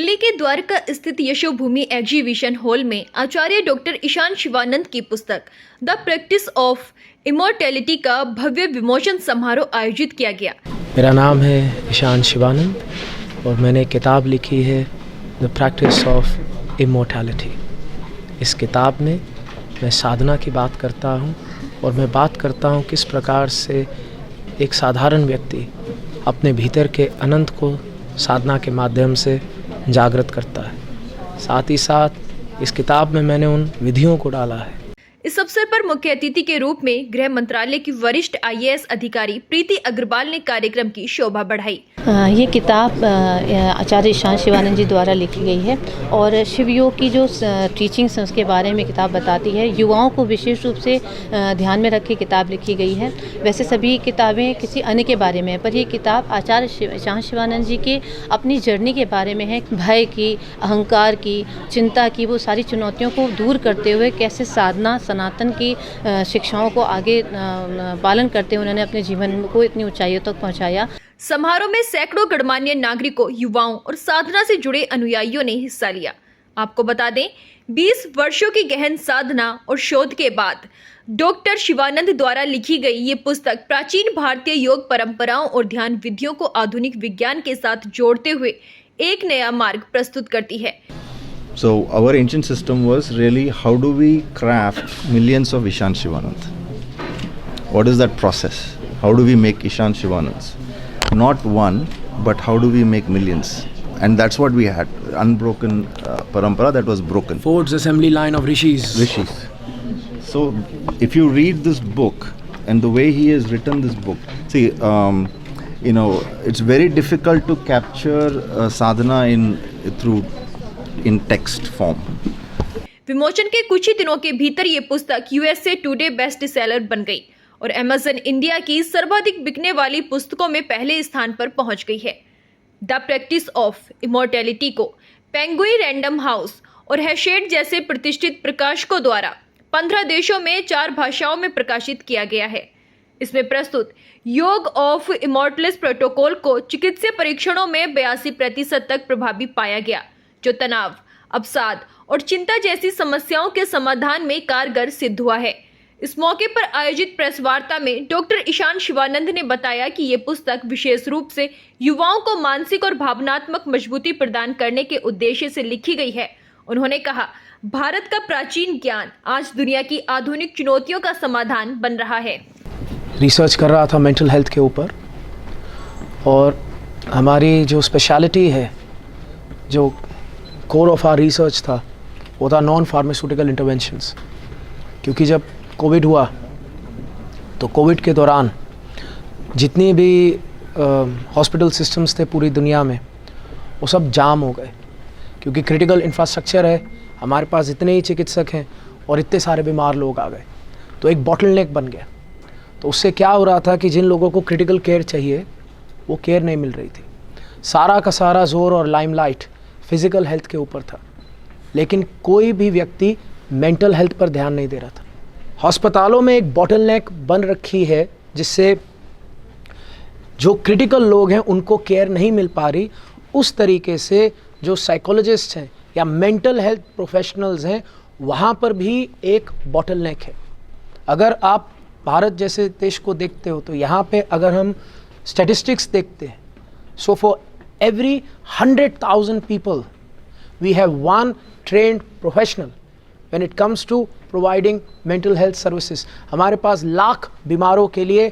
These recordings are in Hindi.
दिल्ली के द्वारका स्थित यशोभूमि एग्जीबिशन हॉल में आचार्य डॉक्टर ईशान शिवानंद की पुस्तक द प्रैक्टिस ऑफ इमॉर्टैलिटी का भव्य विमोचन समारोह आयोजित किया गया। मेरा नाम है ईशान शिवानंद और मैंने किताब लिखी है द प्रैक्टिस ऑफ इमॉर्टैलिटी। इस किताब में मैं साधना की बात करता हूँ और मैं बात करता हूँ किस प्रकार से एक साधारण व्यक्ति अपने भीतर के अनंत को साधना के माध्यम से जागृत करता है। साथ ही साथ इस किताब में मैंने उन विधियों को डाला है। इस अवसर पर मुख्य अतिथि के रूप में गृह मंत्रालय की वरिष्ठ IAS अधिकारी प्रीति अग्रवाल ने कार्यक्रम की शोभा बढ़ाई। ये किताब आचार्य ईशान शिवानंद जी द्वारा लिखी गई है और शिव योग की जो टीचिंग्स हैं उसके बारे में किताब बताती है। युवाओं को विशेष रूप से ध्यान में रख के किताब लिखी गई है। वैसे सभी किताबें किसी अन्य के बारे में है, पर ये किताब आचार्य ईशान शिवानंद जी के अपनी जर्नी के बारे में है। भय की, अहंकार की, चिंता की, वो सारी चुनौतियों को दूर करते हुए कैसे साधना सनातन की शिक्षाओं को आगे पालन करते हुए उन्होंने अपने जीवन को इतनी ऊंचाइयों तक पहुंचाया। समारोह में सैकड़ों गणमान्य नागरिकों, युवाओं और साधना से जुड़े अनुयायियों ने हिस्सा लिया। आपको बता दें, 20 वर्षों की गहन साधना और शोध के बाद डॉक्टर शिवानंद द्वारा लिखी गई ये पुस्तक प्राचीन भारतीय योग परंपराओं और ध्यान विधियों को आधुनिक विज्ञान के साथ जोड़ते हुए एक नया मार्ग प्रस्तुत करती है। So our ancient system was really how do we craft millions of Ishan Shivanand? What is that process? How do we make Ishan Shivanands? Not one, but how do we make millions? And that's what we had, unbroken parampara that was broken. Ford's assembly line of rishis. So if you read this book and the way he has written this book, see, it's very difficult to capture sadhana in text form. विमोचन के कुछ ही दिनों के भीतर ये पुस्तक USA टुडे बेस्ट सेलर बन गई और Amazon इंडिया की सर्वाधिक बिकने वाली पुस्तकों में पहले स्थान पर पहुंच गई है। द प्रैक्टिस ऑफ इमॉर्टैलिटी को पेंगुइन रैंडम हाउस और हैशेट जैसे प्रतिष्ठित प्रकाशकों द्वारा 15 देशों में 4 भाषाओं में प्रकाशित किया गया है। इसमें प्रस्तुत योग ऑफ इमॉर्टलिस प्रोटोकॉल को चिकित्सीय परीक्षणों में 82% तक प्रभावी पाया गया, जो तनाव, अवसाद और चिंता जैसी समस्याओं के समाधान में कारगर सिद्ध हुआ है। इस मौके पर आयोजित प्रेस वार्ता में डॉक्टर ईशान शिवानंद ने बताया कि ये पुस्तक विशेष रूप से युवाओं को मानसिक और भावनात्मक मजबूती प्रदान करने के उद्देश्य से लिखी गई है। उन्होंने कहा, भारत का प्राचीन ज्ञान आज दुनिया की आधुनिक चुनौतियों का समाधान बन रहा है। रिसर्च कर रहा था मेंटल हेल्थ के ऊपर और हमारी जो स्पेशलिटी है, जो कोर ऑफ आर रिसर्च था, वो था नॉन फार्मास्यूटिकल इंटरवेंशंस। क्योंकि जब कोविड हुआ तो कोविड के दौरान जितनी भी हॉस्पिटल सिस्टम्स थे पूरी दुनिया में, वो सब जाम हो गए। क्योंकि क्रिटिकल इंफ्रास्ट्रक्चर है, हमारे पास इतने ही चिकित्सक हैं और इतने सारे बीमार लोग आ गए, तो एक बॉटलनेक बन गया। तो उससे क्या हो रहा था कि जिन लोगों को क्रिटिकल केयर चाहिए वो केयर नहीं मिल रही थी। सारा का सारा जोर और लाइमलाइट फिज़िकल हेल्थ के ऊपर था, लेकिन कोई भी व्यक्ति मेंटल हेल्थ पर ध्यान नहीं दे रहा था। अस्पतालों में एक बॉटलनेक बन रखी है, जिससे जो क्रिटिकल लोग हैं उनको केयर नहीं मिल पा रही। उस तरीके से जो साइकोलॉजिस्ट हैं या मेंटल हेल्थ प्रोफेशनल्स हैं, वहाँ पर भी एक बॉटलनेक है। अगर आप भारत जैसे देश को देखते हो तो यहाँ पे अगर हम स्टैटिस्टिक्स देखते हैं, so for every 100,000 people we have one trained professional when it comes to providing mental health services। हमारे पास लाख बीमारों के लिए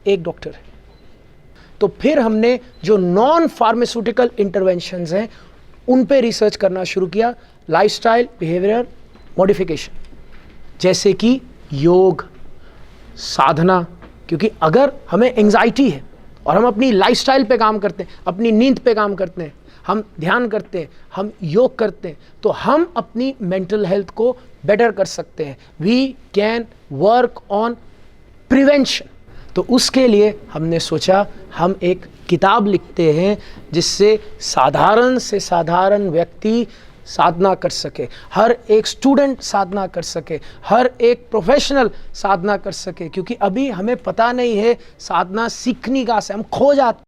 एक डॉक्टर है। तो फिर हमने जो नॉन फार्मास्यूटिकल इंटरवेंशंस हैं उन पे रिसर्च करना शुरू किया, लाइफस्टाइल बिहेवियर मॉडिफिकेशन, जैसे कि योग, साधना। क्योंकि अगर हमें एंजाइटी है और हम अपनी लाइफस्टाइल पे काम करते हैं, अपनी नींद पे काम करते हैं, हम ध्यान करते हैं, हम योग करते हैं, तो हम अपनी मेंटल हेल्थ को बेटर कर सकते हैं। We can work on prevention. तो उसके लिए हमने सोचा हम एक किताब लिखते हैं जिससे साधारण से साधारण व्यक्ति साधना कर सके, हर एक स्टूडेंट साधना कर सके, हर एक प्रोफेशनल साधना कर सके। क्योंकि अभी हमें पता नहीं है साधना सीखने का से हम खो जाते